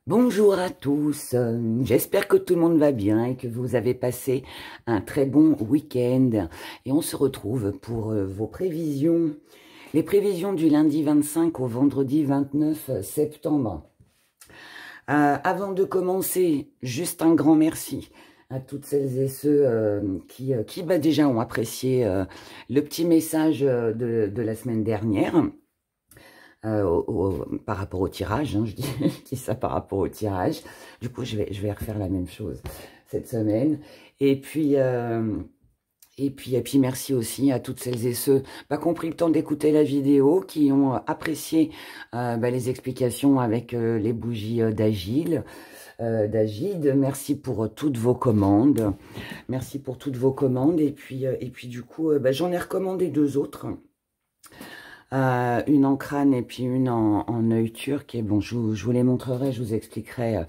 Bonjour à tous, j'espère que tout le monde va bien et que vous avez passé un très bon week-end. Et on se retrouve pour vos prévisions, les prévisions du lundi 25 au vendredi 29 septembre. Avant de commencer, juste un grand merci à toutes celles et ceux qui déjà ont apprécié le petit message de la semaine dernière. Par rapport au tirage, hein, je dis ça par rapport au tirage. Du coup, je vais refaire la même chose cette semaine. Et puis merci aussi à toutes celles et ceux qui ont pris le temps d'écouter la vidéo, qui ont apprécié les explications avec les bougies d'Agide. Merci pour toutes vos commandes. Merci pour toutes vos commandes. Et puis du coup, j'en ai recommandé deux autres. Une en crâne et puis une en œil turc. Et bon, je vous les montrerai, je vous expliquerai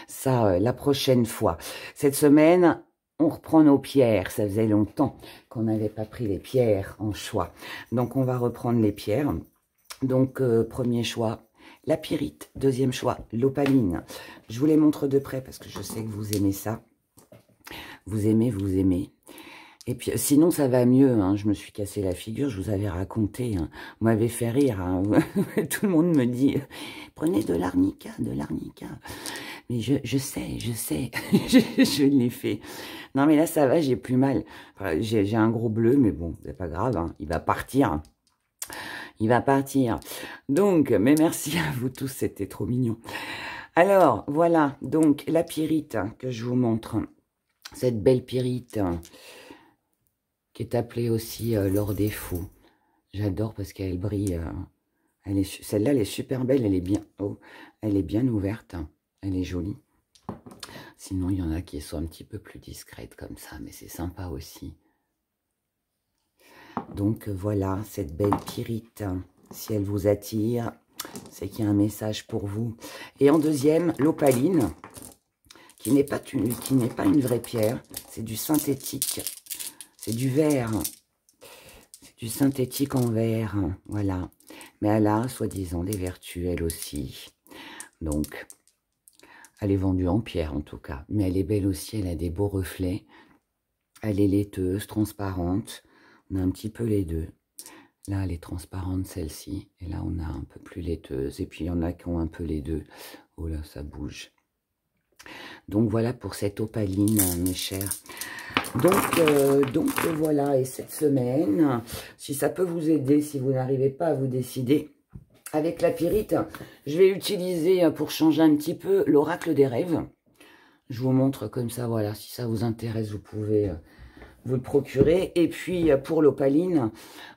ça la prochaine fois. Cette semaine, on reprend nos pierres. Ça faisait longtemps qu'on n'avait pas pris les pierres en choix. Donc, on va reprendre les pierres. Donc, premier choix, la pyrite. Deuxième choix, l'opaline. Je vous les montre de près parce que je sais que vous aimez ça. Vous aimez. Et puis, sinon, ça va mieux. Hein. Je me suis cassé la figure, je vous avais raconté. Hein. Vous m'avez fait rire. Hein. Tout le monde me dit, prenez de l'arnica, de l'arnica. Mais je sais, je l'ai fait. Non, mais là, ça va, j'ai plus mal. Enfin, j'ai un gros bleu, mais bon, c'est pas grave. Hein. Il va partir. Il va partir. Donc, mais merci à vous tous, c'était trop mignon. Alors, voilà. Donc, la pyrite hein, que je vous montre. Cette belle pyrite... qui est appelée aussi l'or des fous. J'adore parce qu'elle brille. Celle-là, elle est super belle. Elle est bien, elle est bien ouverte. Elle est jolie. Sinon, il y en a qui sont un petit peu plus discrètes comme ça, mais c'est sympa aussi. Donc voilà, cette belle pyrite. Si elle vous attire, c'est qu'il y a un message pour vous. Et en deuxième, l'opaline, qui n'est pas une vraie pierre. C'est du synthétique. C'est du verre, c'est du synthétique en verre, voilà. Mais elle a, soi-disant, des vertus, elle aussi. Donc, elle est vendue en pierre, en tout cas. Mais elle est belle aussi, elle a des beaux reflets. Elle est laiteuse, transparente. On a un petit peu les deux. Là, elle est transparente, celle-ci. Et là, on a un peu plus laiteuse. Et puis, il y en a qui ont un peu les deux. Oh là, ça bouge. Donc, voilà pour cette opaline, mes chers. Donc voilà, et cette semaine, si ça peut vous aider, si vous n'arrivez pas à vous décider, avec la pyrite, je vais utiliser, pour changer un petit peu, l'oracle des rêves. Je vous montre comme ça, voilà, si ça vous intéresse, vous pouvez vous le procurer. Et puis, pour l'opaline,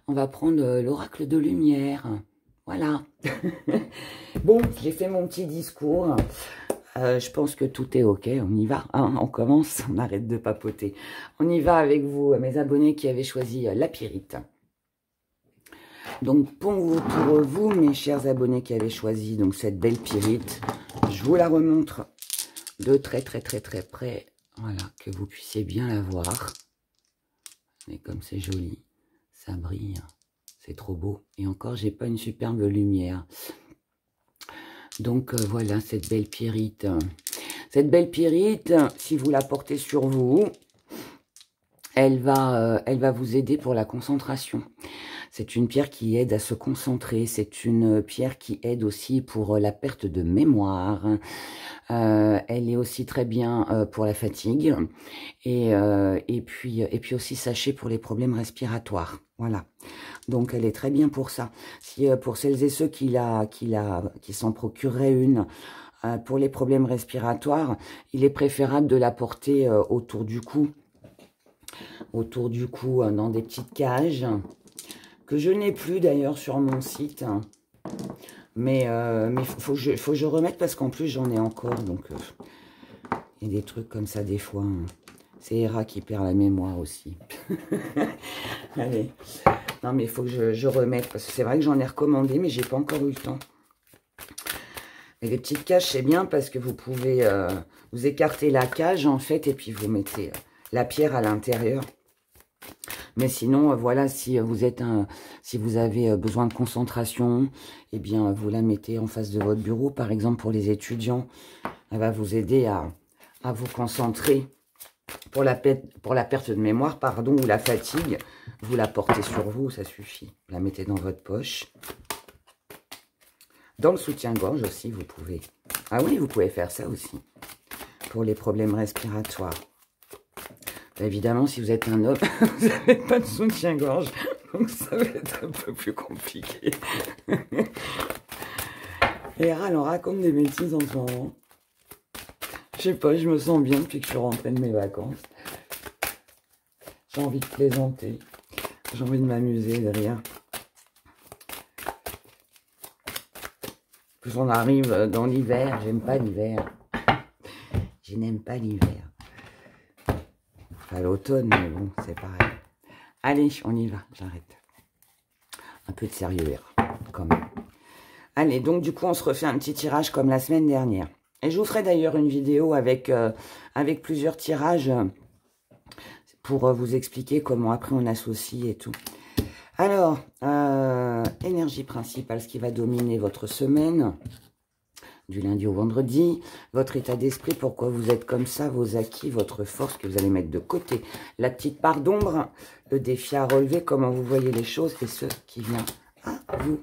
on va prendre l'oracle de lumière. Voilà. Bon, j'ai fait mon petit discours. Je pense que tout est ok, on y va, hein, on commence, on arrête de papoter. On y va avec vous, mes abonnés qui avaient choisi la pyrite. Donc pour vous, mes chers abonnés qui avaient choisi donc cette belle pyrite, je vous la remontre de très près, voilà, que vous puissiez bien la voir. Mais comme c'est joli, ça brille, c'est trop beau. Et encore, j'ai pas une superbe lumière. Donc voilà, cette belle pyrite. Cette belle pyrite, si vous la portez sur vous, elle va vous aider pour la concentration. C'est une pierre qui aide à se concentrer. C'est une pierre qui aide aussi pour la perte de mémoire. Elle est aussi très bien pour la fatigue. Et puis aussi, sachez, pour les problèmes respiratoires. Voilà. Donc, elle est très bien pour ça. Si pour celles et ceux qui s'en procureraient une pour les problèmes respiratoires, il est préférable de la porter autour du cou. Autour du cou, dans des petites cages, que je n'ai plus d'ailleurs sur mon site. Mais faut que je remette parce qu'en plus, j'en ai encore. Donc, il y a des trucs comme ça des fois. C'est Hera qui perd la mémoire aussi. Allez. Non, mais il faut que je remette. Parce que c'est vrai que j'en ai recommandé, mais j'ai pas encore eu le temps. Et les petites cages, c'est bien parce que vous pouvez vous écarter la cage, en fait, et puis vous mettez la pierre à l'intérieur. Mais sinon, voilà, si vous avez besoin de concentration, eh bien, vous la mettez en face de votre bureau. Par exemple, pour les étudiants, elle va vous aider à vous concentrer. Pour la perte de mémoire, pardon, ou la fatigue, vous la portez sur vous, ça suffit. Vous la mettez dans votre poche. Dans le soutien-gorge aussi, vous pouvez. Ah oui, vous pouvez faire ça aussi. Pour les problèmes respiratoires. Évidemment, si vous êtes un homme, vous n'avez pas de soutien-gorge. Donc, ça va être un peu plus compliqué. Et elle en raconte des bêtises en ce moment. Je sais pas, je me sens bien depuis que je suis rentrée de mes vacances. J'ai envie de plaisanter. J'ai envie de m'amuser, de rire. Plus on arrive dans l'hiver, j'aime pas l'hiver. Je n'aime pas l'hiver. Enfin, l'automne, mais bon, c'est pareil. Allez, on y va, j'arrête. Un peu de sérieux, quand même. Allez, donc du coup, on se refait un petit tirage comme la semaine dernière. Et je vous ferai d'ailleurs une vidéo avec plusieurs tirages pour vous expliquer comment après on associe et tout. Alors, énergie principale, ce qui va dominer votre semaine, du lundi au vendredi, votre état d'esprit, pourquoi vous êtes comme ça, vos acquis, votre force que vous allez mettre de côté, la petite part d'ombre, le défi à relever, comment vous voyez les choses et ce qui vient à vous.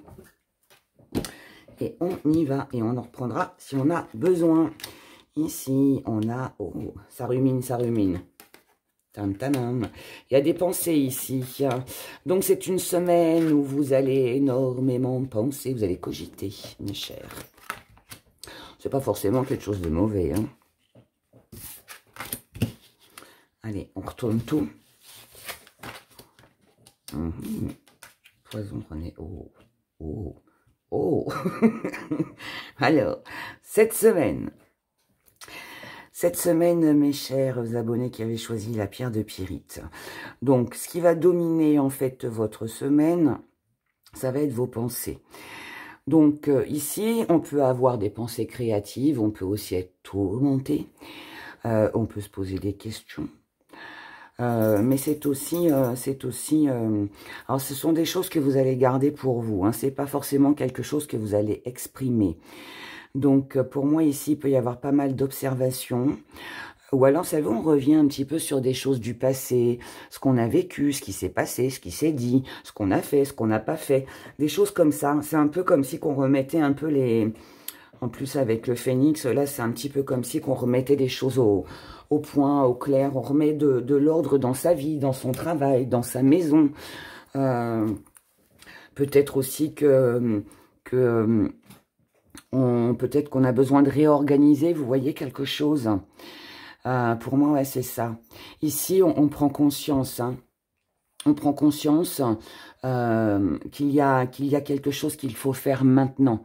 Et on y va et on en reprendra si on a besoin. Ici, on a... Oh, ça rumine, ça rumine. Tam, tam. Il y a des pensées ici. Donc, c'est une semaine où vous allez énormément penser. Vous allez cogiter, mes chers. C'est pas forcément quelque chose de mauvais. Hein. Allez, on retourne tout. Poison, prenez... Oh, oh, oh. Alors, cette semaine, mes chers abonnés qui avaient choisi la pierre de pyrite. Donc, ce qui va dominer, en fait, votre semaine, ça va être vos pensées. Donc, ici, on peut avoir des pensées créatives, on peut aussi être tourmenté, on peut se poser des questions. Mais c'est aussi, alors ce sont des choses que vous allez garder pour vous, hein, c'est pas forcément quelque chose que vous allez exprimer. Donc, pour moi, ici, il peut y avoir pas mal d'observations. Ou alors, ça on revient un petit peu sur des choses du passé, ce qu'on a vécu, ce qui s'est passé, ce qui s'est dit, ce qu'on a fait, ce qu'on n'a pas fait. Des choses comme ça. C'est un peu comme si qu'on remettait un peu les... En plus, avec le phénix, là, c'est un petit peu comme si qu'on remettait des choses au point, au clair. On remet de l'ordre dans sa vie, dans son travail, dans sa maison. Peut-être aussi peut-être qu'on a besoin de réorganiser, vous voyez, quelque chose. Pour moi, ouais, c'est ça. Ici, on prend conscience. Hein. On prend conscience qu'il y a quelque chose qu'il faut faire maintenant.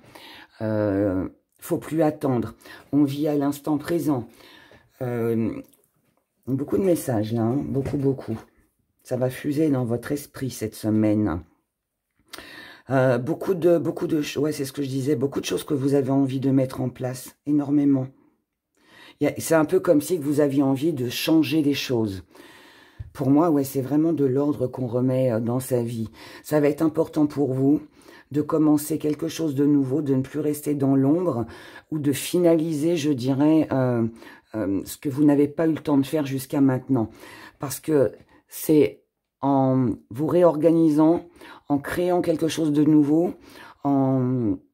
Faut plus attendre. On vit à l'instant présent. Beaucoup de messages, là. Hein, beaucoup. Ça va fuser dans votre esprit cette semaine. Beaucoup de choses, ouais, c'est ce que je disais, beaucoup de choses que vous avez envie de mettre en place, énormément. C'est un peu comme si vous aviez envie de changer des choses. Pour moi, ouais, c'est vraiment de l'ordre qu'on remet dans sa vie. Ça va être important pour vous de commencer quelque chose de nouveau, de ne plus rester dans l'ombre ou de finaliser, je dirais, ce que vous n'avez pas eu le temps de faire jusqu'à maintenant. Parce que c'est en vous réorganisant, en créant quelque chose de nouveau,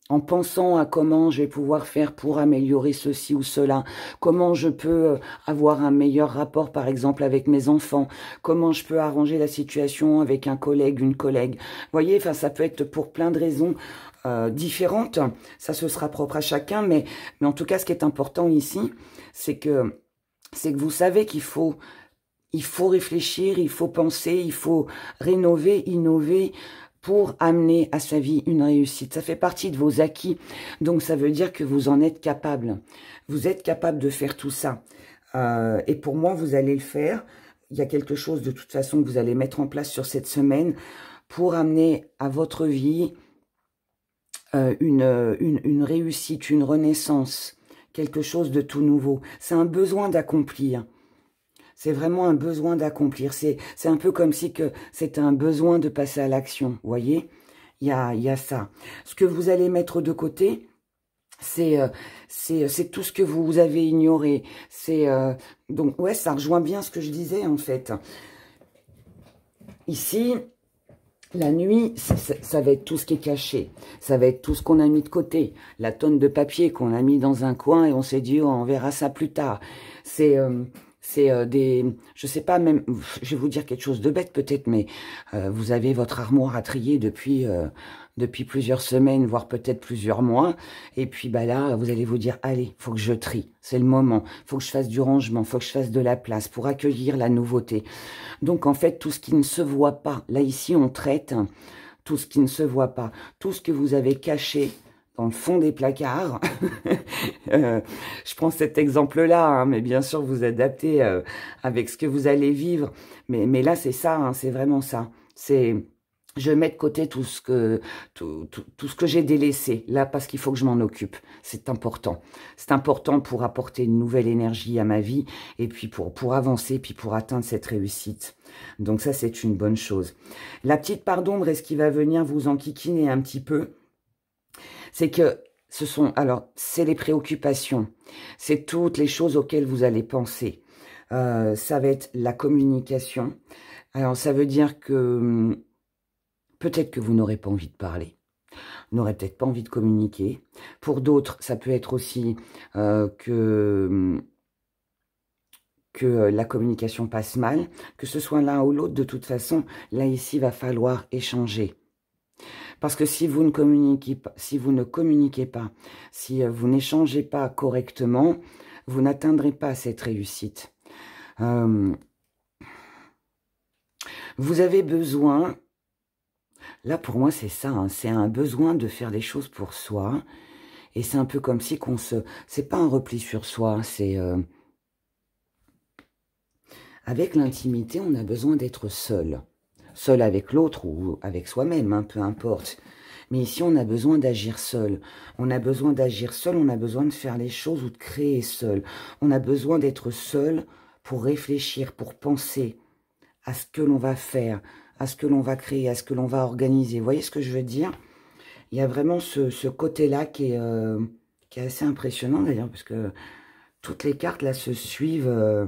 en pensant à comment je vais pouvoir faire pour améliorer ceci ou cela, comment je peux avoir un meilleur rapport, par exemple, avec mes enfants, comment je peux arranger la situation avec un collègue, une collègue. Vous voyez, enfin, ça peut être pour plein de raisons différentes. Ça, ce sera propre à chacun, mais en tout cas, ce qui est important ici, c'est que vous savez qu'il faut réfléchir, il faut penser, il faut rénover, innover, pour amener à sa vie une réussite. Ça fait partie de vos acquis. Donc, ça veut dire que vous en êtes capable. Vous êtes capable de faire tout ça. Et pour moi, vous allez le faire. Il y a quelque chose, de toute façon, que vous allez mettre en place sur cette semaine pour amener à votre vie une réussite, une renaissance, quelque chose de tout nouveau. C'est un besoin d'accomplir. C'est vraiment un besoin d'accomplir. C'est un peu comme si que c'était un besoin de passer à l'action. Vous voyez, il y a ça. Ce que vous allez mettre de côté, c'est tout ce que vous avez ignoré. Donc, ouais, ça rejoint bien ce que je disais, en fait. Ici, la nuit, ça va être tout ce qui est caché. Ça va être tout ce qu'on a mis de côté. La tonne de papier qu'on a mis dans un coin et on s'est dit, oh, on verra ça plus tard. Je sais pas, même, je vais vous dire quelque chose de bête peut-être, mais vous avez votre armoire à trier depuis plusieurs semaines, voire peut-être plusieurs mois. Et puis bah là, vous allez vous dire, allez, faut que je trie. C'est le moment. Faut que je fasse du rangement. Faut que je fasse de la place pour accueillir la nouveauté. Donc en fait, tout ce qui ne se voit pas. Là, ici, on traite tout ce qui ne se voit pas. Tout ce que vous avez caché dans le fond des placards. Je prends cet exemple-là, hein, mais bien sûr, vous adaptez avec ce que vous allez vivre. Mais là, c'est ça, hein, c'est vraiment ça. Je mets de côté tout ce que j'ai délaissé, là, parce qu'il faut que je m'en occupe. C'est important. C'est important pour apporter une nouvelle énergie à ma vie, et puis pour avancer, puis pour atteindre cette réussite. Donc ça, c'est une bonne chose. La petite part d'ombre, est-ce qu'il va venir vous enquiquiner un petit peu? C'est que c'est les préoccupations. C'est toutes les choses auxquelles vous allez penser. Ça va être la communication. Alors, ça veut dire que peut-être que vous n'aurez pas envie de parler. Vous n'aurez peut-être pas envie de communiquer. Pour d'autres, ça peut être aussi que la communication passe mal. Que ce soit l'un ou l'autre, de toute façon, là, ici, il va falloir échanger. Parce que si vous ne communiquez pas, si vous n'échangez pas correctement, vous n'atteindrez pas cette réussite. Vous avez besoin, là pour moi c'est ça, hein, c'est un besoin de faire des choses pour soi. Et c'est un peu comme si c'est pas un repli sur soi, c'est... avec l'intimité, on a besoin d'être seul. Seul avec l'autre ou avec soi-même, hein, peu importe. Mais ici, on a besoin d'agir seul. On a besoin d'agir seul, on a besoin de faire les choses ou de créer seul. On a besoin d'être seul pour réfléchir, pour penser à ce que l'on va faire, à ce que l'on va créer, à ce que l'on va organiser. Vous voyez ce que je veux dire? Il y a vraiment ce côté-là qui est assez impressionnant d'ailleurs, parce que toutes les cartes là se suivent.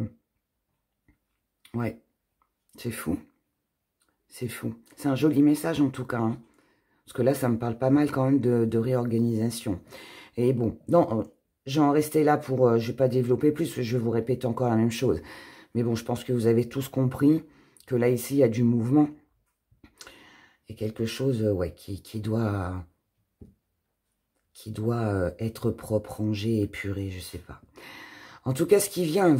Ouais, c'est fou. C'est fou. C'est un joli message en tout cas. Hein. Parce que là, ça me parle pas mal quand même de réorganisation. Et bon, non, j'en restais là pour... je vais pas développer plus, je vais vous répéter encore la même chose. Mais bon, je pense que vous avez tous compris que là, ici, il y a du mouvement. Et quelque chose, ouais, qui doit être propre, rangé, épuré, je sais pas. En tout cas, ce qui vient à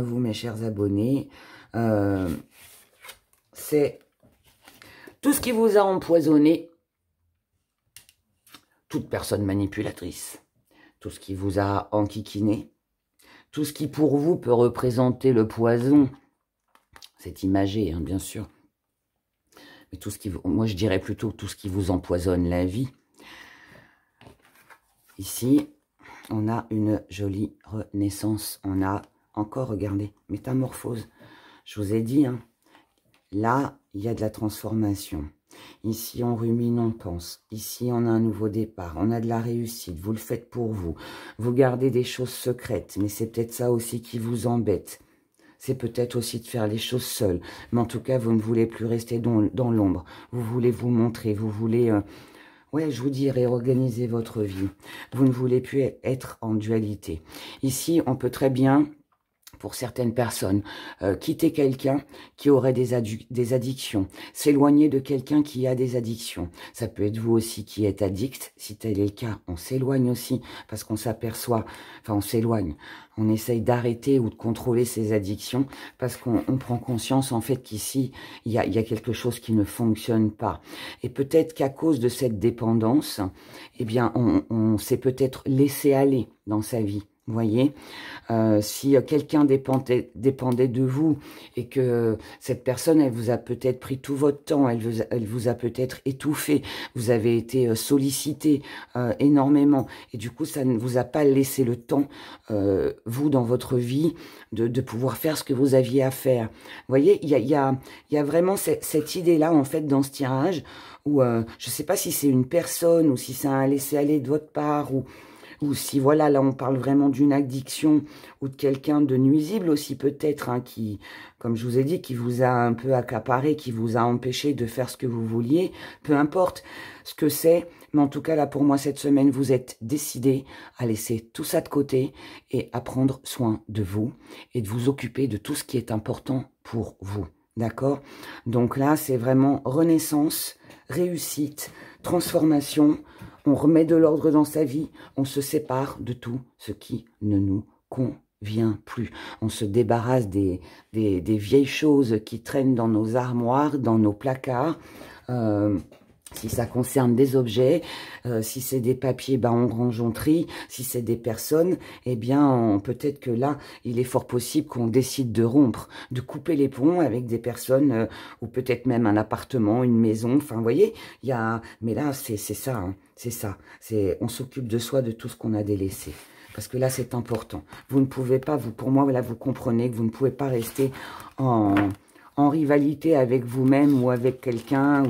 vous, mes chers abonnés, c'est tout ce qui vous a empoisonné, toute personne manipulatrice, tout ce qui vous a enquiquiné, tout ce qui pour vous peut représenter le poison, c'est imagé, hein, bien sûr, mais tout ce qui moi je dirais plutôt tout ce qui vous empoisonne la vie. Ici, on a une jolie renaissance, on a encore, regardez, métamorphose, je vous ai dit, hein, là, il y a de la transformation. Ici, on rumine, on pense. Ici, on a un nouveau départ. On a de la réussite. Vous le faites pour vous. Vous gardez des choses secrètes. Mais c'est peut-être ça aussi qui vous embête. C'est peut-être aussi de faire les choses seules. Mais en tout cas, vous ne voulez plus rester dans l'ombre. Vous voulez vous montrer. Vous voulez... ouais, je vous dis, réorganiser votre vie. Vous ne voulez plus être en dualité. Ici, on peut très bien... pour certaines personnes, quitter quelqu'un qui aurait des addictions, s'éloigner de quelqu'un qui a des addictions. Ça peut être vous aussi qui êtes addict, si tel est le cas, on s'éloigne aussi, parce qu'on s'aperçoit, enfin on s'éloigne, on essaye d'arrêter ou de contrôler ses addictions, parce qu'on prend conscience en fait qu'ici, il y a quelque chose qui ne fonctionne pas. Et peut-être qu'à cause de cette dépendance, eh bien on s'est peut-être laissé aller dans sa vie. Vous voyez, si quelqu'un dépendait de vous et que cette personne, elle vous a peut-être pris tout votre temps, elle vous a peut-être étouffé, vous avez été sollicité énormément et du coup, ça ne vous a pas laissé le temps, vous, dans votre vie, de pouvoir faire ce que vous aviez à faire. Vous voyez, il y a vraiment cette idée-là, en fait, dans ce tirage, où je ne sais pas si c'est une personne ou si c'est un laisser-aller de votre part, ou si, voilà, là, on parle vraiment d'une addiction ou de quelqu'un de nuisible aussi peut-être, hein, qui, comme je vous ai dit, qui vous a un peu accaparé, qui vous a empêché de faire ce que vous vouliez, peu importe ce que c'est, mais en tout cas, là, pour moi, cette semaine, vous êtes décidé à laisser tout ça de côté et à prendre soin de vous et de vous occuper de tout ce qui est important pour vous, d'accord? Donc là, c'est vraiment renaissance, réussite, transformation. On remet de l'ordre dans sa vie, on se sépare de tout ce qui ne nous convient plus. On se débarrasse des vieilles choses qui traînent dans nos armoires, dans nos placards. Si ça concerne des objets, si c'est des papiers, ben on range, on trie. Si c'est des personnes, eh bien peut-être que là, il est fort possible qu'on décide de rompre, de couper les ponts avec des personnes, ou peut-être même un appartement, une maison. Enfin, vous voyez, il y a. Mais là, c'est ça, hein, c'est ça. On s'occupe de soi, de tout ce qu'on a délaissé. Parce que là, c'est important. Vous ne pouvez pas, pour moi, là, vous comprenez que vous ne pouvez pas rester en rivalité avec vous-même ou avec quelqu'un,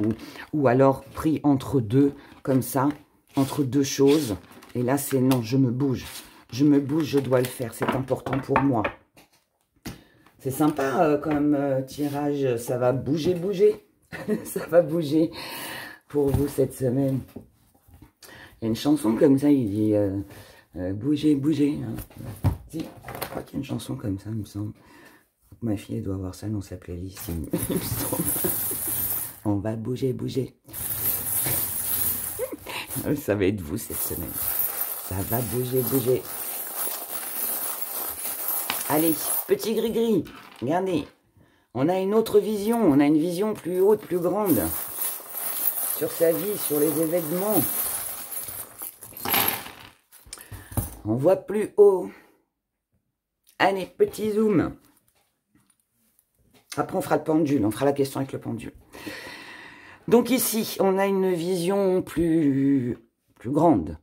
ou alors pris entre deux, comme ça, entre deux choses. Et là, c'est non, je me bouge, je dois le faire, c'est important pour moi. C'est sympa comme tirage, ça va bouger, ça va bouger pour vous cette semaine. Il y a une chanson comme ça, il dit bouger, bouger. Hein. Si, je crois qu'il y a une chanson comme ça, il me semble. Ma fille, elle doit avoir ça dans sa playlist. On va bouger, bouger. Ça va être vous cette semaine. Ça va bouger, bouger. Allez, petit gris-gris. Regardez. On a une autre vision. On a une vision plus haute, plus grande. Sur sa vie, sur les événements. On voit plus haut. Allez, petit zoom. Après, on fera le pendule, on fera la question avec le pendule. Donc ici, on a une vision plus grande,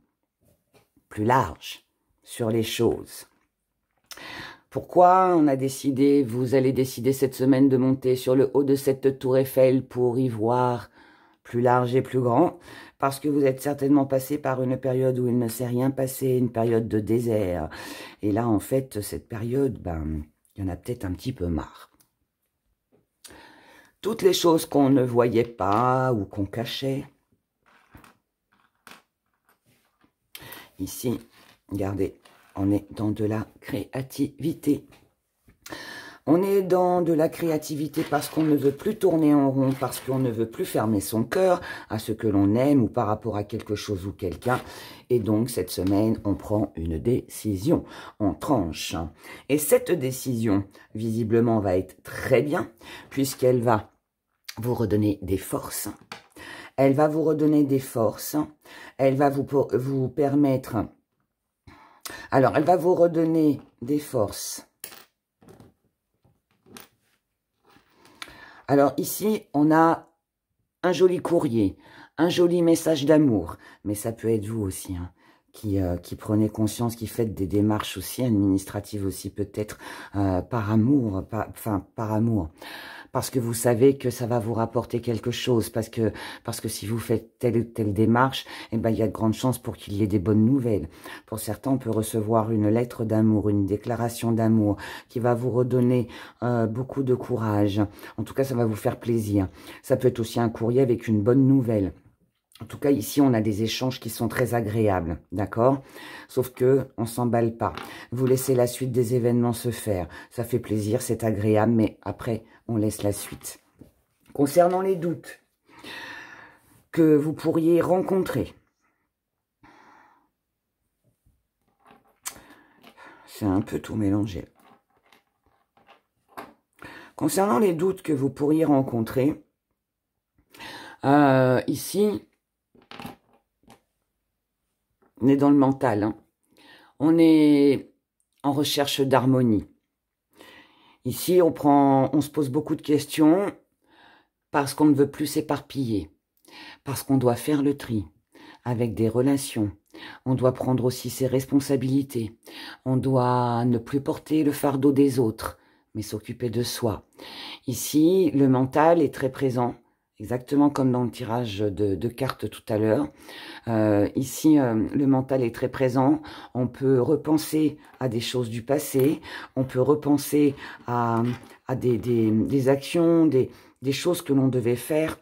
plus large sur les choses. Pourquoi on a décidé, vous allez décider cette semaine de monter sur le haut de cette tour Eiffel pour y voir plus large et plus grand? Parce que vous êtes certainement passé par une période où il ne s'est rien passé, une période de désert. Et là, en fait, cette période, ben, il y en a peut-être un petit peu marre. Toutes les choses qu'on ne voyait pas ou qu'on cachait. Ici, regardez, on est dans de la créativité. On est dans de la créativité parce qu'on ne veut plus tourner en rond, parce qu'on ne veut plus fermer son cœur à ce que l'on aime ou par rapport à quelque chose ou quelqu'un. Et donc, cette semaine, on prend une décision, on tranche. Et cette décision, visiblement, va être très bien, puisqu'elle va vous redonner des forces. Elle va vous redonner des forces. Elle va vous permettre... Alors, elle va vous redonner des forces. Alors, ici, on a un joli courrier, un joli message d'amour. Mais ça peut être vous aussi, hein, qui prenez conscience, qui faites des démarches aussi administratives aussi, peut-être par amour, par amour. Parce que vous savez que ça va vous rapporter quelque chose, parce que si vous faites telle ou telle démarche, eh ben, il y a de grandes chances pour qu'il y ait des bonnes nouvelles. Pour certains, on peut recevoir une lettre d'amour, une déclaration d'amour, qui va vous redonner beaucoup de courage. En tout cas, ça va vous faire plaisir. Ça peut être aussi un courrier avec une bonne nouvelle. En tout cas, ici, on a des échanges qui sont très agréables, d'accord? Sauf que on s'emballe pas. Vous laissez la suite des événements se faire. Ça fait plaisir, c'est agréable, mais après, on laisse la suite. Concernant les doutes que vous pourriez rencontrer, c'est un peu tout mélangé. Concernant les doutes que vous pourriez rencontrer, ici... On est dans le mental. Hein. On est en recherche d'harmonie. Ici, on se pose beaucoup de questions parce qu'on ne veut plus s'éparpiller, parce qu'on doit faire le tri avec des relations. On doit prendre aussi ses responsabilités. On doit ne plus porter le fardeau des autres, mais s'occuper de soi. Ici, le mental est très présent, exactement comme dans le tirage de cartes tout à l'heure. Ici, le mental est très présent. On peut repenser à des choses du passé. On peut repenser à des actions, des choses que l'on devait faire.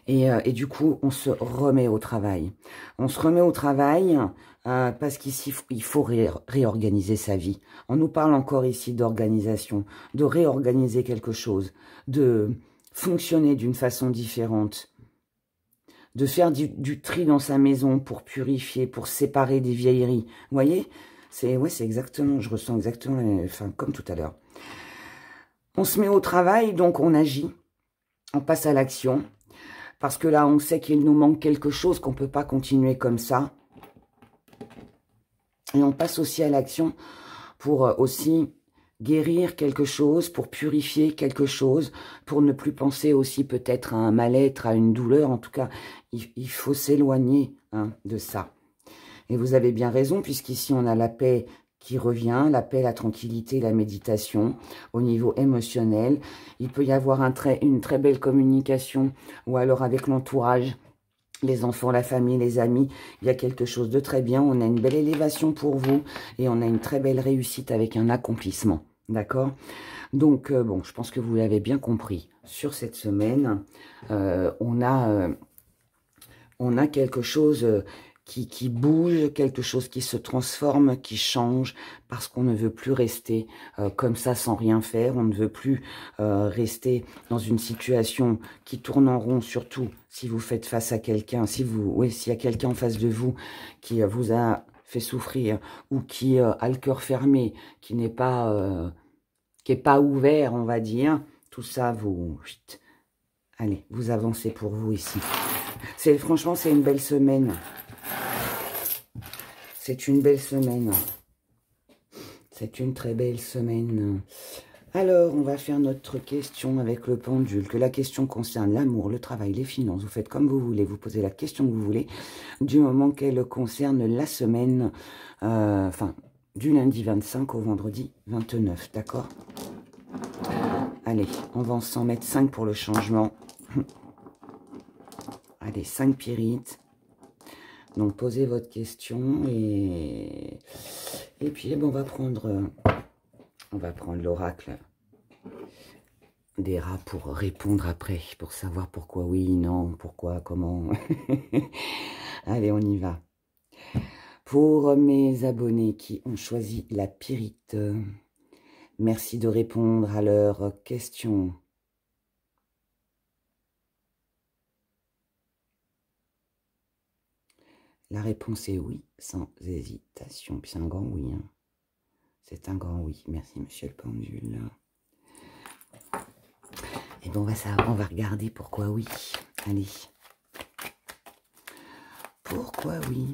Et du coup, on se remet au travail. On se remet au travail parce qu'ici, il faut réorganiser sa vie. On nous parle encore ici d'organisation, de réorganiser quelque chose, de fonctionner d'une façon différente, de faire du tri dans sa maison pour purifier, pour séparer des vieilleries. Vous voyez, c'est exactement, je ressens exactement, enfin, comme tout à l'heure. On se met au travail, donc on agit, on passe à l'action. Parce que là, on sait qu'il nous manque quelque chose, qu'on ne peut pas continuer comme ça. Et on passe aussi à l'action pour aussi guérir quelque chose, pour purifier quelque chose, pour ne plus penser aussi peut-être à un mal-être, à une douleur. En tout cas, il faut s'éloigner de ça. Et vous avez bien raison, puisqu'ici, on a la paix qui revient, la paix, la tranquillité, la méditation au niveau émotionnel. Il peut y avoir une très belle communication ou alors avec l'entourage, les enfants, la famille, les amis. Il y a quelque chose de très bien. On a une belle élévation pour vous et on a une très belle réussite avec un accomplissement. D'accord? Donc, bon, je pense que vous l'avez bien compris. Sur cette semaine, on a quelque chose qui bouge, quelque chose qui se transforme, qui change, parce qu'on ne veut plus rester comme ça sans rien faire. On ne veut plus rester dans une situation qui tourne en rond, surtout si vous faites face à quelqu'un, s'il y a quelqu'un en face de vous qui vous a fait souffrir ou qui a le cœur fermé, qui n'est pas ouvert, on va dire. Tout ça, allez, vous avancez pour vous ici. Franchement, c'est une belle semaine. C'est une belle semaine. C'est une très belle semaine. Alors, on va faire notre question avec le pendule. Que la question concerne l'amour, le travail, les finances. Vous faites comme vous voulez. Vous posez la question que vous voulez. Du moment qu'elle concerne la semaine, enfin, du lundi 25 au vendredi 29. D'accord? Allez, on va s'en mettre 5 pour le changement. Allez, 5 pyrites. Donc, posez votre question et puis, on va prendre l'oracle des rats pour répondre après, pour savoir pourquoi oui, non, pourquoi, comment. Allez, on y va. Pour mes abonnés qui ont choisi la pyrite, merci de répondre à leurs questions. La réponse est oui, sans hésitation. Puis c'est un grand oui. Hein. C'est un grand oui. Merci, monsieur le pendule. Et bon, on va regarder pourquoi oui. Allez. Pourquoi oui?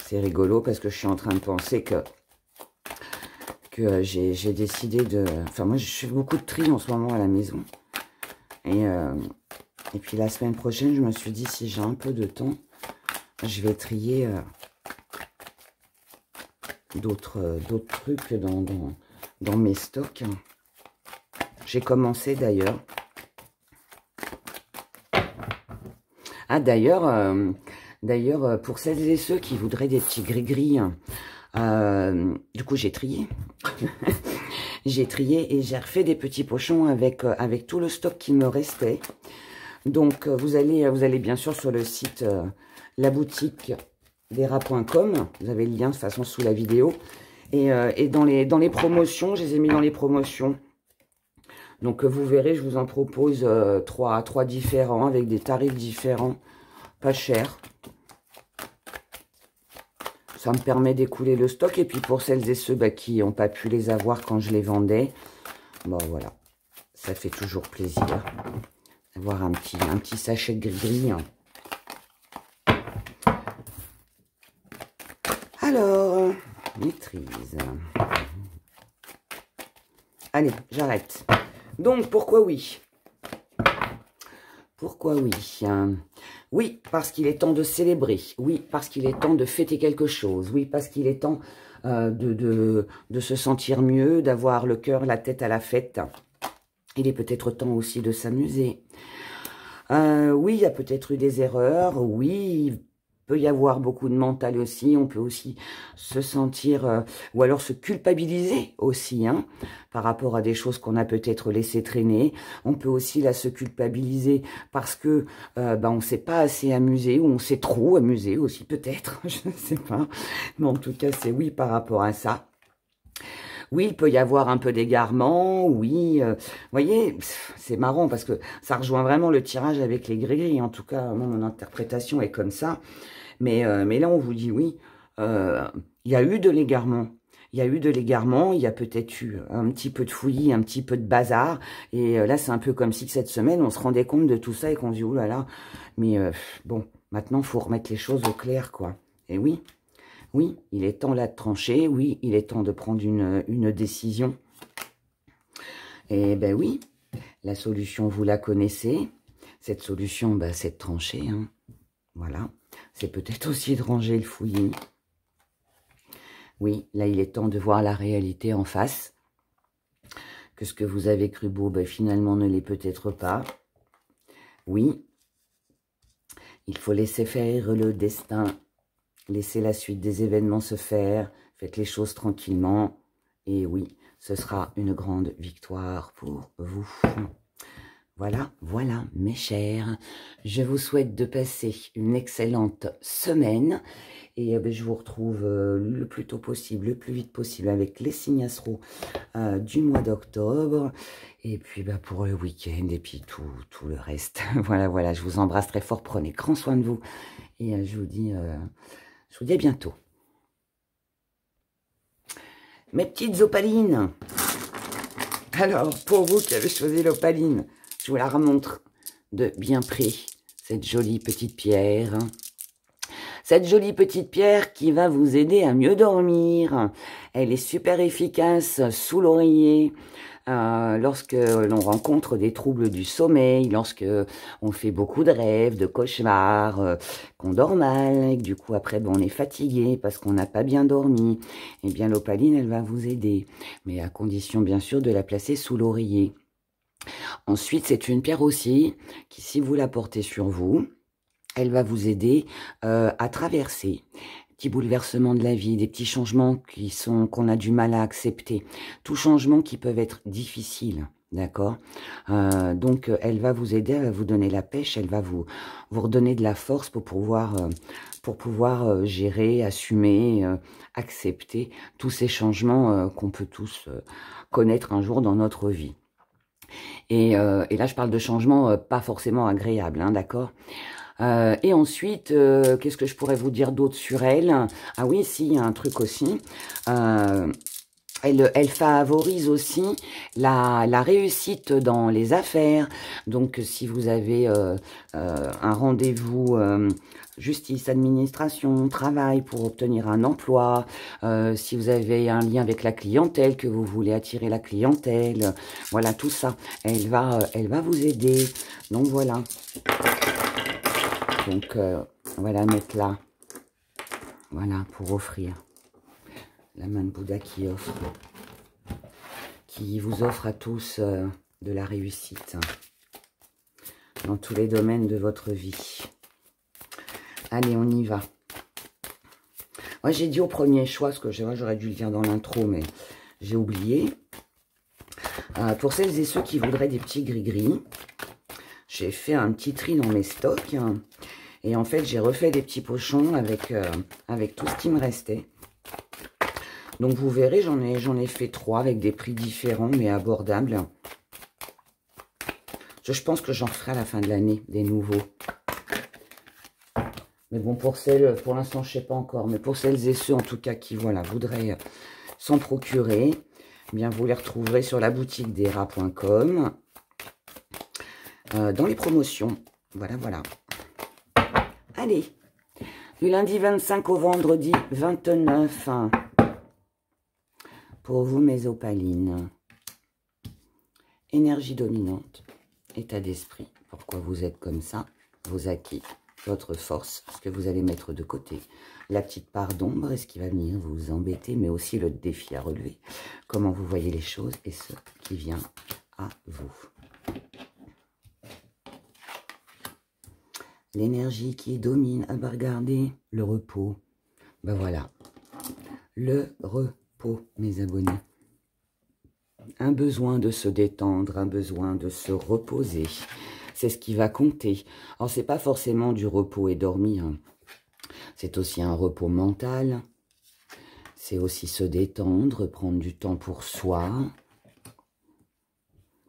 C'est rigolo parce que je suis en train de penser que j'ai décidé de... Enfin, moi, je fais beaucoup de tri en ce moment à la maison. Et puis, la semaine prochaine, je me suis dit, si j'ai un peu de temps, je vais trier d'autres trucs dans mes stocks. J'ai commencé, d'ailleurs. Ah, d'ailleurs, pour celles et ceux qui voudraient des petits gris-gris... du coup, j'ai trié. J'ai trié et j'ai refait des petits pochons avec tout le stock qui me restait. Donc, vous allez bien sûr sur le site, la boutique desrats.com. Vous avez le lien de toute façon sous la vidéo. Et dans les promotions, je les ai mis dans les promotions. Donc, vous verrez, je vous en propose trois différents avec des tarifs différents, pas chers. Ça me permet d'écouler le stock. Et puis, pour celles et ceux qui n'ont pas pu les avoir quand je les vendais, bon, voilà. Ça fait toujours plaisir d'avoir un petit sachet de gris-gris. Alors, maîtrise. Allez, j'arrête. Donc, pourquoi oui? Pourquoi oui? Oui, parce qu'il est temps de célébrer. Oui, parce qu'il est temps de fêter quelque chose. Oui, parce qu'il est temps de se sentir mieux, d'avoir le cœur, la tête à la fête. Il est peut-être temps aussi de s'amuser. Oui, il y a peut-être eu des erreurs. Oui, il peut y avoir beaucoup de mental aussi. On peut aussi se sentir, ou alors se culpabiliser aussi, hein, par rapport à des choses qu'on a peut-être laissé traîner. On peut aussi là se culpabiliser parce que on s'est pas assez amusé, ou on s'est trop amusé aussi peut-être, je ne sais pas. Mais en tout cas, c'est oui par rapport à ça. Oui, il peut y avoir un peu d'égarement, oui. Vous voyez, c'est marrant parce que ça rejoint vraiment le tirage avec les gris-gris. En tout cas, moi, mon interprétation est comme ça. Mais là, on vous dit oui, il y a eu de l'égarement. Il y a eu de l'égarement, il y a peut-être eu un petit peu de fouillis, un petit peu de bazar. Et là, c'est un peu comme si cette semaine, on se rendait compte de tout ça et qu'on se dit, oh là là, mais bon, maintenant, il faut remettre les choses au clair, quoi. Et oui. Oui, il est temps là de trancher. Oui, il est temps de prendre une décision. Et ben oui, la solution, vous la connaissez. Cette solution, ben, c'est de trancher. Hein. Voilà. C'est peut-être aussi de ranger le fouillis. Oui, là, il est temps de voir la réalité en face. Que ce que vous avez cru beau, ben, finalement, ne l'est peut-être pas. Oui, il faut laisser faire le destin. Laissez la suite des événements se faire, faites les choses tranquillement. Et oui, ce sera une grande victoire pour vous. Voilà, voilà, mes chers. Je vous souhaite de passer une excellente semaine. Et je vous retrouve le plus tôt possible, le plus vite possible avec les signes astro du mois d'octobre. Et puis pour le week-end et puis tout le reste. Voilà, voilà, je vous embrasse très fort. Prenez grand soin de vous. Et je vous dis à bientôt. Mes petites opalines. Alors, pour vous qui avez choisi l'opaline, je vous la remontre de bien près. Cette jolie petite pierre. Cette jolie petite pierre qui va vous aider à mieux dormir. Elle est super efficace sous l'oreiller. Lorsque l'on rencontre des troubles du sommeil, lorsque on fait beaucoup de rêves, de cauchemars, qu'on dort mal, et que du coup après on est fatigué parce qu'on n'a pas bien dormi, eh bien l'opaline elle va vous aider, mais à condition bien sûr de la placer sous l'oreiller. Ensuite c'est une pierre aussi qui si vous la portez sur vous, elle va vous aider à traverser petits bouleversements de la vie, des petits changements qu'on a du mal à accepter, tous changements qui peuvent être difficiles, d'accord. Donc elle va vous aider, elle va vous donner la pêche, elle va vous redonner de la force pour pouvoir gérer, assumer, accepter tous ces changements qu'on peut tous connaître un jour dans notre vie. Et là je parle de changements pas forcément agréables, hein, d'accord. Et ensuite, qu'est-ce que je pourrais vous dire d'autre sur elle? Ah oui, si, il y a un truc aussi. Elle favorise aussi la réussite dans les affaires. Donc, si vous avez un rendez-vous justice, administration, travail pour obtenir un emploi, si vous avez un lien avec la clientèle, que vous voulez attirer la clientèle, voilà, tout ça, elle va vous aider. Donc, voilà. Donc, on va la mettre là. Voilà, pour offrir. La main de Bouddha qui vous offre à tous de la réussite. Dans tous les domaines de votre vie. Allez, on y va. Moi, j'ai dit au premier choix, parce que j'aurais dû le dire dans l'intro, mais j'ai oublié. Pour celles et ceux qui voudraient des petits gris-gris, j'ai fait un petit tri dans mes stocks. Et en fait, j'ai refait des petits pochons avec tout ce qui me restait. Donc, vous verrez, j'en ai fait 3 avec des prix différents, mais abordables. Je pense que j'en ferai à la fin de l'année, des nouveaux. Mais bon, pour l'instant, je ne sais pas encore. Mais pour celles et ceux, en tout cas, qui, voilà, voudraient s'en procurer, eh bien, vous les retrouverez sur la boutique d'era.com. dans les promotions. Voilà, voilà. Allez, du lundi 25 au vendredi 29. Pour vous, mes opalines. Énergie dominante, état d'esprit. Pourquoi vous êtes comme ça? Vos acquis, votre force, ce que vous allez mettre de côté. La petite part d'ombre et ce qui va venir vous embêter, mais aussi le défi à relever. Comment vous voyez les choses et ce qui vient à vous. L'énergie qui domine, ah bah regardez, le repos. Ben voilà, le repos, mes abonnés. Un besoin de se détendre, un besoin de se reposer. C'est ce qui va compter. Alors, c'est pas forcément du repos et dormir. C'est aussi un repos mental. C'est aussi se détendre, prendre du temps pour soi,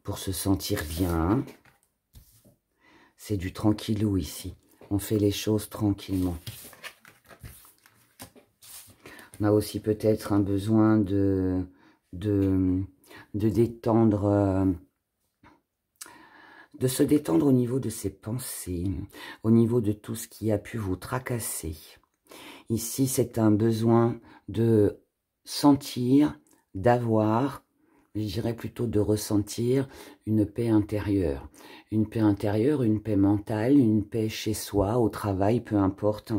pour se sentir bien. C'est du tranquillou ici. On fait les choses tranquillement. On a aussi peut-être un besoin de détendre, de se détendre au niveau de ses pensées, au niveau de tout ce qui a pu vous tracasser. Ici, c'est un besoin de sentir, d'avoir, je dirais plutôt de ressentir une paix intérieure. Une paix intérieure, une paix mentale, une paix chez soi, au travail, peu importe.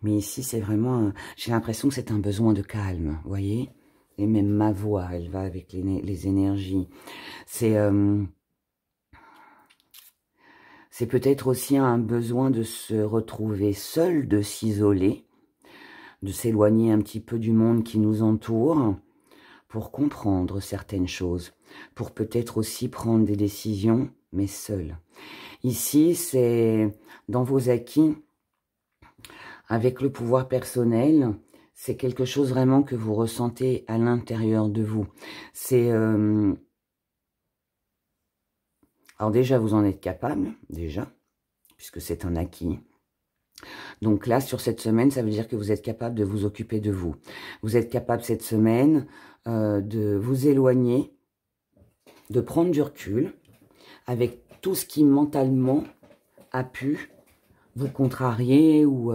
Mais ici, c'est vraiment, j'ai l'impression que c'est un besoin de calme, vous voyez? Et même ma voix, elle va avec les énergies. C'est peut-être aussi un besoin de se retrouver seul, de s'isoler, de s'éloigner un petit peu du monde qui nous entoure pour comprendre certaines choses, pour peut-être aussi prendre des décisions, mais seul. Ici, c'est dans vos acquis, avec le pouvoir personnel, c'est quelque chose vraiment que vous ressentez à l'intérieur de vous. C'est... alors déjà, vous en êtes capable, déjà, puisque c'est un acquis. Donc là, sur cette semaine, ça veut dire que vous êtes capable de vous occuper de vous. Vous êtes capable cette semaine de vous éloigner, de prendre du recul, avec tout ce qui mentalement a pu vous contrarier ou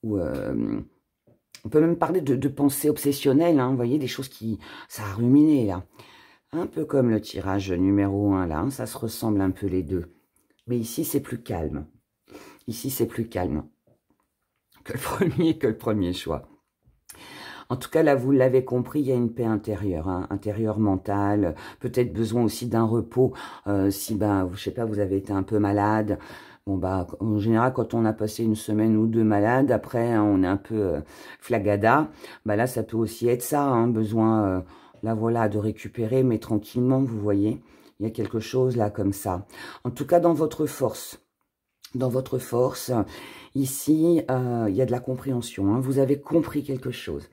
on peut même parler de pensées obsessionnelles, hein, vous voyez, des choses qui... ça a ruminé, là. Un peu comme le tirage numéro 1, là, hein, ça se ressemble un peu les deux. Mais ici, c'est plus calme. Ici, c'est plus calme que le premier choix. En tout cas, là, vous l'avez compris, il y a une paix intérieure, hein, intérieure mentale, peut-être besoin aussi d'un repos, si, ben, je sais pas, vous avez été un peu malade. Bon, bah, en général, quand on a passé une semaine ou deux malade, après, hein, on est un peu flagada. Bah là, ça peut aussi être ça, hein, besoin, là, voilà, de récupérer, mais tranquillement, vous voyez. Il y a quelque chose là, comme ça. En tout cas, dans votre force. Dans votre force, ici, il y a de la compréhension. Hein, vous avez compris quelque chose.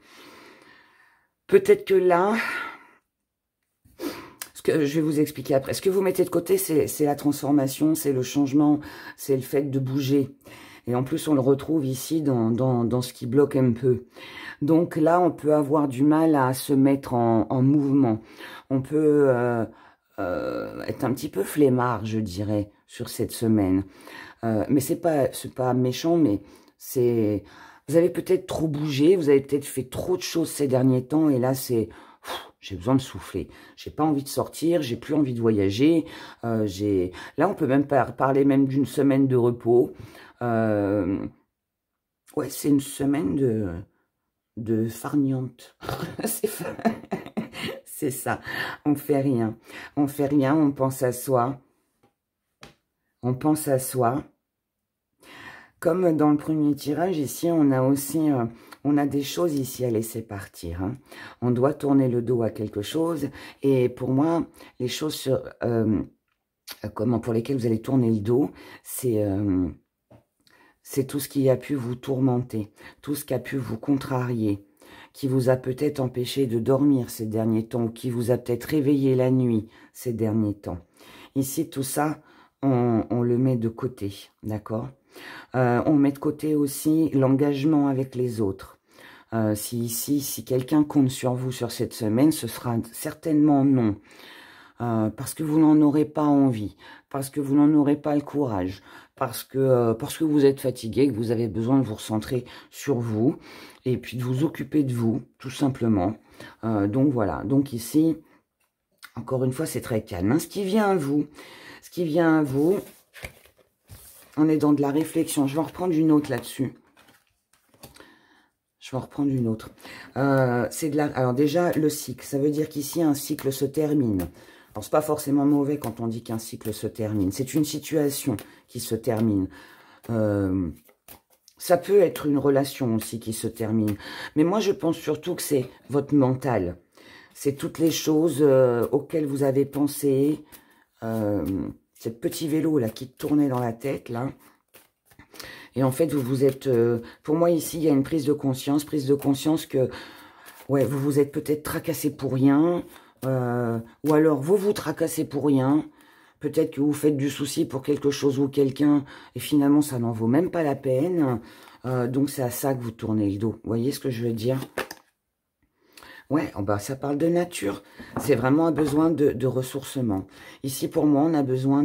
Peut-être que là... que je vais vous expliquer après. Ce que vous mettez de côté, c'est la transformation, c'est le changement, c'est le fait de bouger. Et en plus, on le retrouve ici dans ce qui bloque un peu. Donc là, on peut avoir du mal à se mettre en mouvement. On peut être un petit peu flemmard, je dirais, sur cette semaine. Mais c'est pas méchant, mais c'est... Vous avez peut-être trop bougé, vous avez peut-être fait trop de choses ces derniers temps, et là, c'est... J'ai besoin de souffler. J'ai pas envie de sortir, j'ai plus envie de voyager. Là, on peut même parler même d'une semaine de repos. Ouais, c'est une semaine de farniente. C'est ça. On fait rien. On fait rien, on pense à soi. On pense à soi. Comme dans le premier tirage, ici, on a aussi... on a des choses ici à laisser partir. Hein. On doit tourner le dos à quelque chose. Et pour moi, les choses pour lesquelles vous allez tourner le dos, c'est tout ce qui a pu vous tourmenter, tout ce qui a pu vous contrarier, qui vous a peut-être empêché de dormir ces derniers temps, ou qui vous a peut-être réveillé la nuit ces derniers temps. Ici, tout ça, on le met de côté, d'accord ? On met de côté aussi l'engagement avec les autres. Si quelqu'un compte sur vous sur cette semaine, ce sera certainement non. parce que vous n'en aurez pas envie, parce que vous n'en aurez pas le courage, parce que vous êtes fatigué, que vous avez besoin de vous recentrer sur vous, et puis de vous occuper de vous, tout simplement. Donc voilà, donc ici, encore une fois, c'est très calme. Hein. Ce qui vient à vous, on est dans de la réflexion. Je vais en reprendre une autre là-dessus. Alors déjà, le cycle, ça veut dire qu'ici, un cycle se termine. Alors, c'est pas forcément mauvais quand on dit qu'un cycle se termine. C'est une situation qui se termine. Ça peut être une relation aussi qui se termine. Mais moi, je pense surtout que c'est votre mental. C'est toutes les choses auxquelles vous avez pensé. Ce petit vélo là qui tournait dans la tête, là. Et en fait, vous vous êtes... pour moi, ici, il y a une prise de conscience que... Ouais, vous vous êtes peut-être tracassé pour rien. Ou alors, vous vous tracassez pour rien. Peut-être que vous faites du souci pour quelque chose ou quelqu'un. Et finalement, ça n'en vaut même pas la peine. Donc, c'est à ça que vous tournez le dos. Vous voyez ce que je veux dire? Ouais, oh bah, ça parle de nature. C'est vraiment un besoin de ressourcement. Ici, pour moi, on a besoin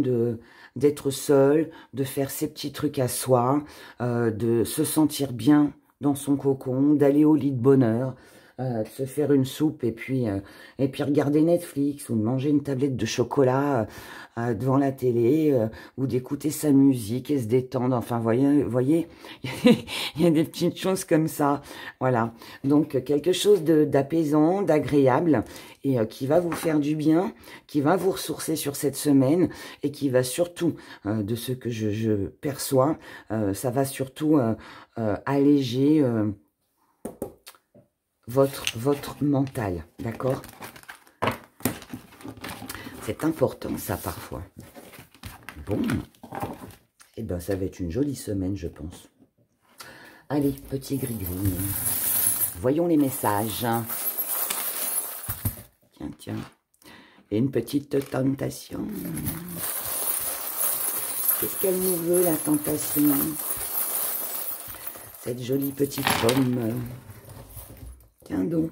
d'être seul, de faire ses petits trucs à soi, de se sentir bien dans son cocon, d'aller au lit de bonheur, de se faire une soupe et puis regarder Netflix ou de manger une tablette de chocolat devant la télé ou d'écouter sa musique et se détendre. Enfin, voyez, il y a des petites choses comme ça. Voilà. Donc, quelque chose d'apaisant, d'agréable et qui va vous faire du bien, qui va vous ressourcer sur cette semaine et qui va surtout, de ce que je perçois, ça va surtout alléger votre mental, d'accord? C'est important, ça, parfois. Bon, eh ben, ça va être une jolie semaine, je pense. Allez, petit gris-gris. Voyons les messages. Tiens, tiens. Et une petite tentation. Qu'est-ce qu'elle nous veut, la tentation? Cette jolie petite pomme. Tiens donc.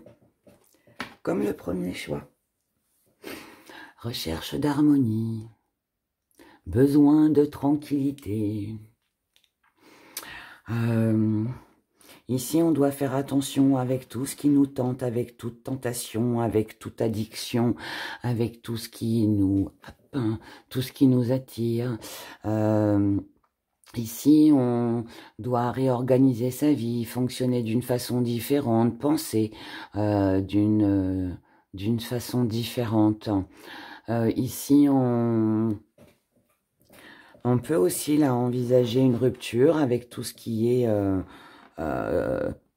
Comme le premier choix. Recherche d'harmonie. Besoin de tranquillité. Ici, on doit faire attention avec tout ce qui nous tente, avec toute tentation, avec toute addiction, avec tout ce qui nous attire. Ici, on doit réorganiser sa vie, fonctionner d'une façon différente, penser d'une façon différente. Ici, on peut aussi là envisager une rupture avec tout ce qui est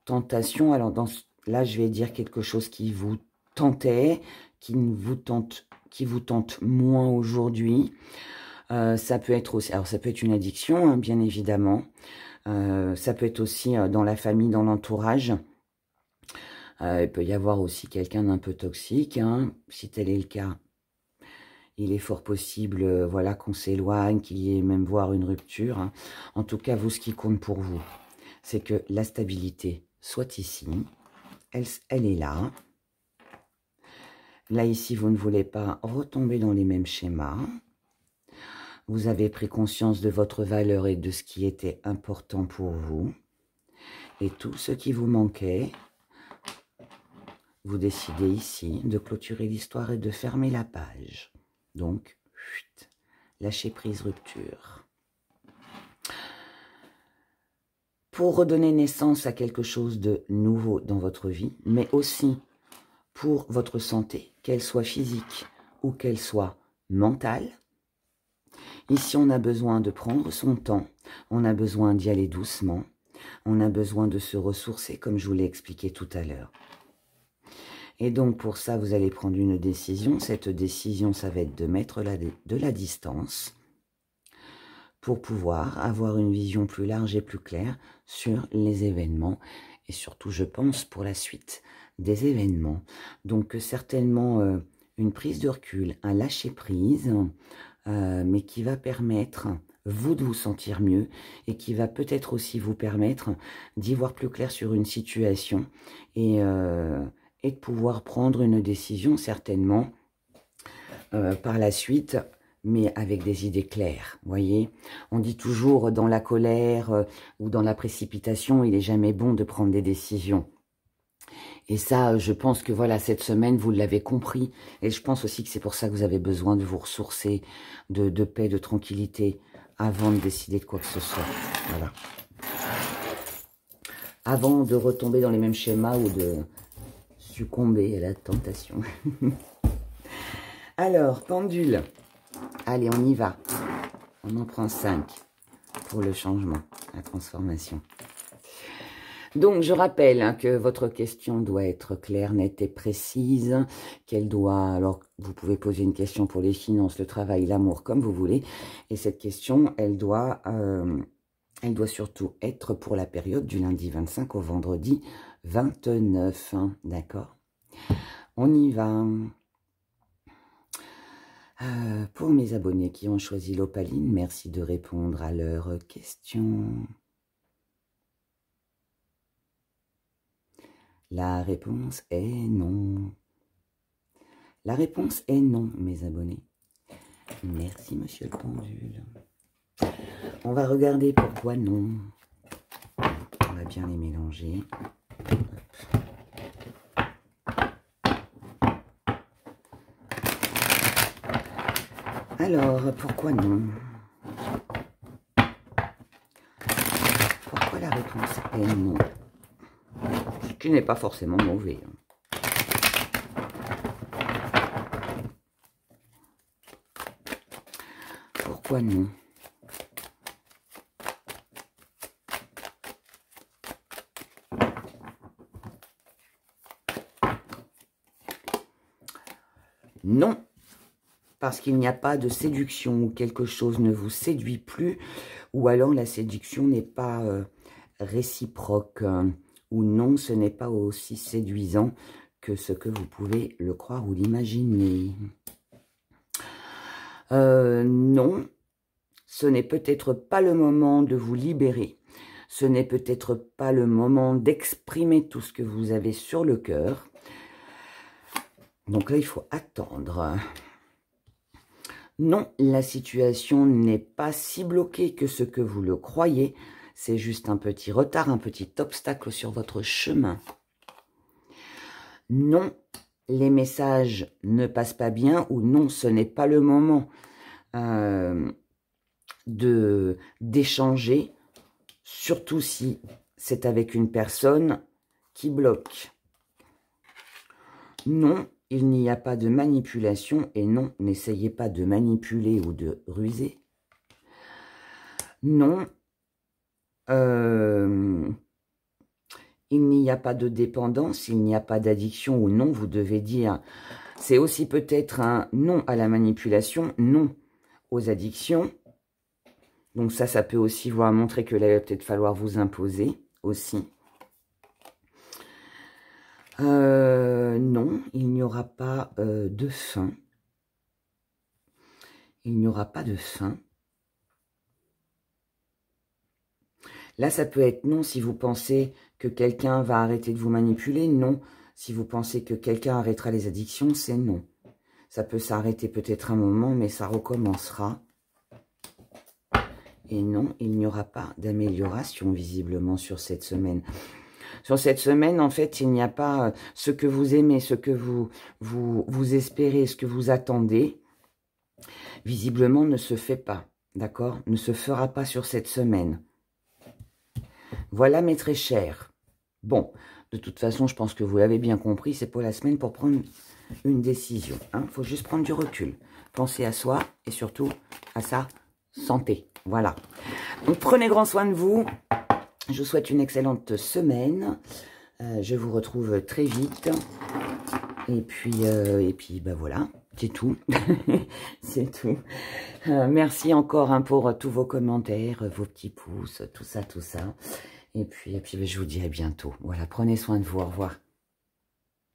tentation. Alors là, je vais dire quelque chose qui vous tentait, qui vous tente moins aujourd'hui. Ça peut être aussi, alors ça peut être une addiction, hein, bien évidemment. Ça peut être aussi dans la famille, dans l'entourage. Il peut y avoir aussi quelqu'un d'un peu toxique, hein, si tel est le cas. Il est fort possible, voilà, qu'on s'éloigne, qu'il y ait même voire une rupture. Hein. En tout cas, vous, ce qui compte pour vous, c'est que la stabilité soit ici. Elle est là. Là, ici, vous ne voulez pas retomber dans les mêmes schémas. Vous avez pris conscience de votre valeur et de ce qui était important pour vous. Et tout ce qui vous manquait, vous décidez ici de clôturer l'histoire et de fermer la page. Donc, chut, lâcher prise, rupture. Pour redonner naissance à quelque chose de nouveau dans votre vie, mais aussi pour votre santé, qu'elle soit physique ou qu'elle soit mentale. Ici, on a besoin de prendre son temps, on a besoin d'y aller doucement, on a besoin de se ressourcer, comme je vous l'ai expliqué tout à l'heure. Et donc, pour ça, vous allez prendre une décision. Cette décision, ça va être de mettre de la distance pour pouvoir avoir une vision plus large et plus claire sur les événements. Et surtout, je pense, pour la suite des événements. Donc, certainement, une prise de recul, un lâcher-prise, mais qui va permettre, vous, de vous sentir mieux et qui va peut-être aussi vous permettre d'y voir plus clair sur une situation et de pouvoir prendre une décision certainement par la suite, mais avec des idées claires, voyez. On dit toujours dans la colère ou dans la précipitation, il n'est jamais bon de prendre des décisions. Et ça, je pense que voilà, cette semaine, vous l'avez compris. Et je pense aussi que c'est pour ça que vous avez besoin de vous ressourcer, de paix, de tranquillité, avant de décider de quoi que ce soit. Voilà. Avant de retomber dans les mêmes schémas ou de succomber à la tentation. Alors, pendule. Allez, on y va. On en prend 5 pour le changement, la transformation. Donc, je rappelle hein, que votre question doit être claire, nette et précise, qu'elle doit... Alors, vous pouvez poser une question pour les finances, le travail, l'amour, comme vous voulez. Et cette question, elle doit surtout être pour la période du lundi 25 au vendredi 29. Hein, d'accord? On y va. Pour mes abonnés qui ont choisi l'opaline, merci de répondre à leurs questions. La réponse est non. La réponse est non, mes abonnés. Merci, monsieur le pendule. On va regarder pourquoi non. On va bien les mélanger. Alors, pourquoi non? Pourquoi la réponse est non? Ce qui n'est pas forcément mauvais. Pourquoi non? Non, parce qu'il n'y a pas de séduction ou quelque chose ne vous séduit plus, ou alors la séduction n'est pas réciproque, ou non, ce n'est pas aussi séduisant que ce que vous pouvez le croire ou l'imaginer. Non, ce n'est peut-être pas le moment de vous libérer, ce n'est peut-être pas le moment d'exprimer tout ce que vous avez sur le cœur. Donc là, il faut attendre. Non, la situation n'est pas si bloquée que ce que vous le croyez. C'est juste un petit retard, un petit obstacle sur votre chemin. Non, les messages ne passent pas bien ou non, ce n'est pas le moment d'échanger, surtout si c'est avec une personne qui bloque. Non, il n'y a pas de manipulation et non, n'essayez pas de manipuler ou de ruser. Non, il n'y a pas de dépendance, il n'y a pas d'addiction ou non, vous devez dire. C'est aussi peut-être un non à la manipulation, non aux addictions. Donc ça peut aussi vous montrer que là, il va peut-être falloir vous imposer aussi. Non, il n'y aura pas de fin. Il n'y aura pas de fin. Là, ça peut être non si vous pensez que quelqu'un va arrêter de vous manipuler. Non, si vous pensez que quelqu'un arrêtera les addictions, c'est non. Ça peut s'arrêter peut-être un moment, mais ça recommencera. Et non, il n'y aura pas d'amélioration visiblement sur cette semaine. Sur cette semaine, en fait, il n'y a pas ce que vous aimez, ce que vous espérez, ce que vous attendez. Visiblement, ne se fait pas, d'accord? Ne se fera pas sur cette semaine. Voilà, mes très chers. Bon, de toute façon, je pense que vous l'avez bien compris, c'est pour la semaine pour prendre une décision. Il faut juste prendre du recul. Pensez à soi et surtout à sa santé. Voilà. Donc, prenez grand soin de vous. Je vous souhaite une excellente semaine. Je vous retrouve très vite. Et puis ben voilà, c'est tout. C'est tout. Merci encore pour tous vos commentaires, vos petits pouces, tout ça, tout ça. Et puis je vous dis à bientôt. Voilà, prenez soin de vous. Au revoir.